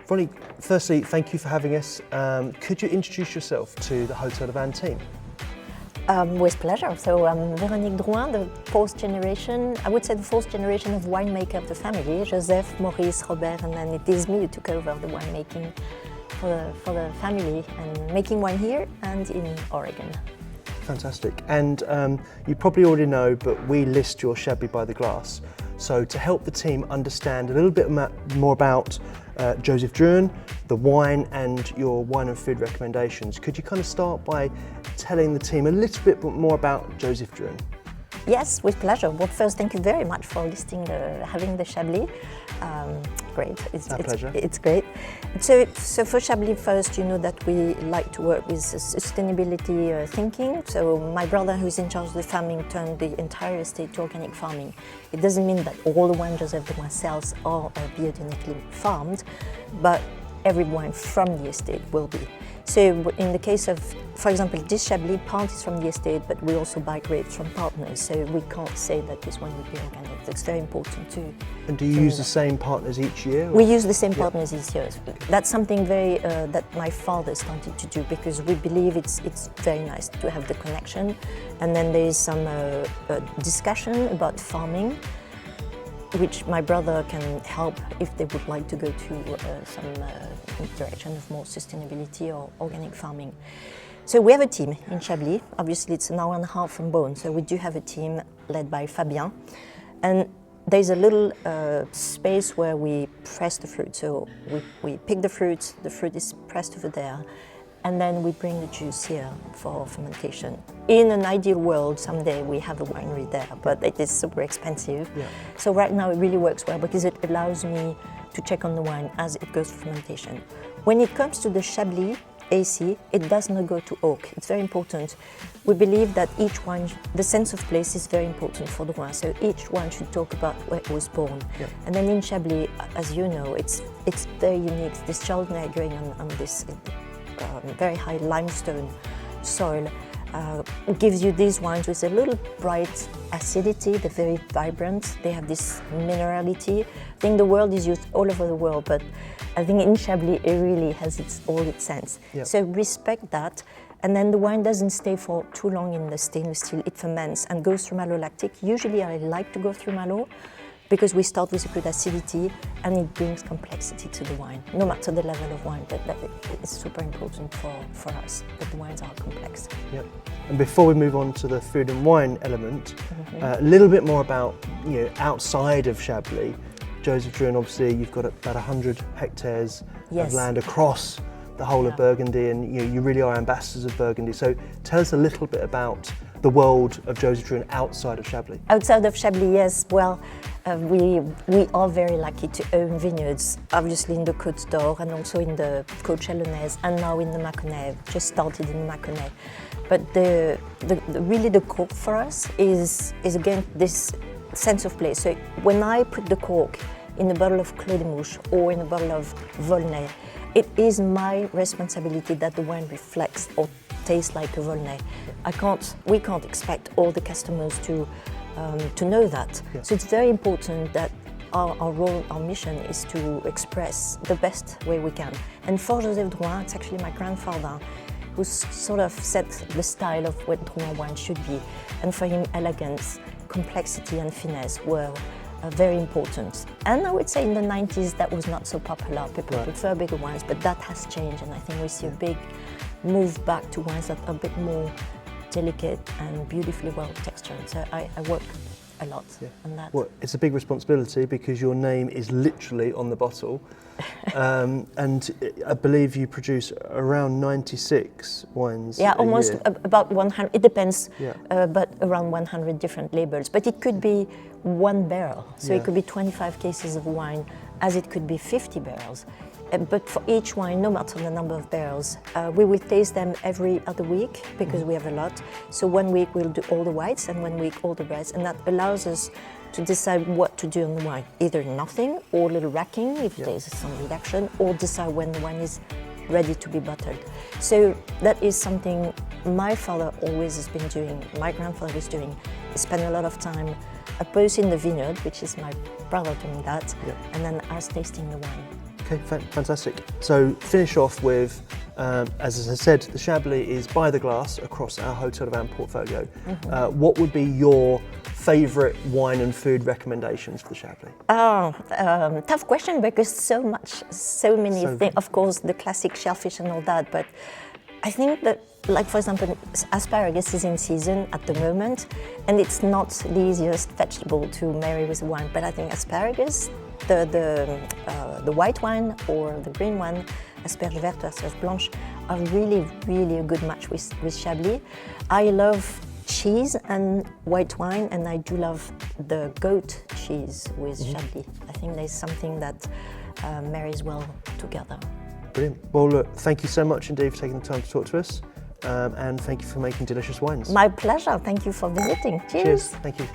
Véronique, firstly, thank you for having us. Could you introduce yourself to the Hotel de Vin team? With pleasure. So I'm Véronique Drouhin, the fourth generation, I would say the fourth generation of winemaker of the family. Joseph, Maurice, Robert, and then it is me who took over the winemaking for the family and making wine here and in Oregon. Fantastic. And you probably already know, but we list your Chablis by the glass. So to help the team understand a little bit more about Joseph Drouhin, the wine and your wine and food recommendations, could you kind of start by telling the team a little bit more about Joseph Drouhin? Yes, with pleasure. Well, first, thank you very much for having the Chablis. Great. It's great. So for Chablis, first, you know that we like to work with sustainability thinking. So my brother, who's in charge of the farming, turned the entire estate to organic farming. It doesn't mean that all the wine Joseph Drouhin sells are biodynamically farmed, but every wine from the estate will be. So in the case of, for example, this Chablis, part is from the estate, but we also buy grapes from partners, so we can't say that this one would be organic. It's very important too. And do you use the same partners each year? Or? We use the same partners each year. That's something very that my father started to do, because we believe it's very nice to have the connection. And then there is some discussion about farming, which my brother can help if they would like to go to some direction of more sustainability or organic farming. So we have a team in Chablis. Obviously, it's an hour and a half from Beaune, so we do have a team led by Fabien. And there's a little space where we press the fruit. So we pick the fruit is pressed over there, and then we bring the juice here for fermentation. In an ideal world, someday we have a winery there, but it is super expensive. Yeah. So right now it really works well because it allows me to check on the wine as it goes through fermentation. When it comes to the Chablis AC, it does not go to oak. It's very important. We believe that each wine, the sense of place is very important for the wine. So each wine should talk about where it was born. Yeah. And then in Chablis, as you know, it's very unique. This Chardonnay growing on this very high limestone soil gives you these wines with a little bright acidity. They're very vibrant. They have this minerality. I think the word is used all over the world, but I think in Chablis it really has all its sense. Yep. So respect that, and then the wine doesn't stay for too long in the stainless steel. It ferments and goes through malolactic. Usually I like to go through malo, because we start with a good acidity and it brings complexity to the wine, no matter the level of wine, but it's super important for us that the wines are complex. Yep. And before we move on to the food and wine element, a little bit more about, outside of Chablis. Joseph Drouhin, obviously you've got about 100 hectares of land across the whole of Burgundy, and you really are ambassadors of Burgundy. So tell us a little bit about the world of Joseph Drouhin outside of Chablis. Outside of Chablis, yes. Well, we are very lucky to own vineyards, obviously in the Côte d'Or and also in the Côte Chalonnaise, and now in the Mâconnais. Just started in the Mâconnais. But really the cork for us is again this sense of place. So when I put the cork in a bottle of Clos des Mouches or in a bottle of Volnay, it is my responsibility that the wine reflects or tastes like a Volnay. We can't expect all the customers to know that. Yeah. So it's very important that our role, our mission is to express the best way we can. And for Joseph Drouhin, it's actually my grandfather who sort of set the style of what Drouhin wine should be. And for him, elegance, complexity and finesse were very important. And I would say in the 90s that was not so popular. People prefer bigger wines, but that has changed, and I think we see a big move back to wines that are a bit more delicate and beautifully well textured. So I work a lot on that. Well, it's a big responsibility because your name is literally on the bottle. And I believe you produce around 96 wines. Yeah, almost about 100. It depends, but around 100 different labels. But it could be one barrel, so it could be 25 cases of wine, as it could be 50 barrels. But for each wine, no matter the number of barrels, we will taste them every other week because we have a lot. So 1 week we'll do all the whites and 1 week all the reds, and that allows us to decide what to do on the wine. Either nothing or a little racking if there's some reduction, or decide when the wine is ready to be bottled. So that is something my father always has been doing, my grandfather was doing. He spent a lot of time both in the vineyard, which is my brother doing that, and then us tasting the wine. Okay, fantastic. So finish off with, as I said, the Chablis is by the glass across our Hotel de Vin portfolio. What would be your favourite wine and food recommendations for the Chablis? Oh, tough question because so many things. Of course, the classic shellfish and all that, but I think that, like for example, asparagus is in season at the moment, and it's not the easiest vegetable to marry with wine. But I think asparagus, the white wine or the green one, asperge verte, asperge blanche, are really a good match with Chablis. I love cheese and white wine, and I do love the goat cheese with Chablis. I think there's something that marries well together. Brilliant. Well, look, thank you so much indeed for taking the time to talk to us, and thank you for making delicious wines. My pleasure. Thank you for visiting. Cheers. Thank you.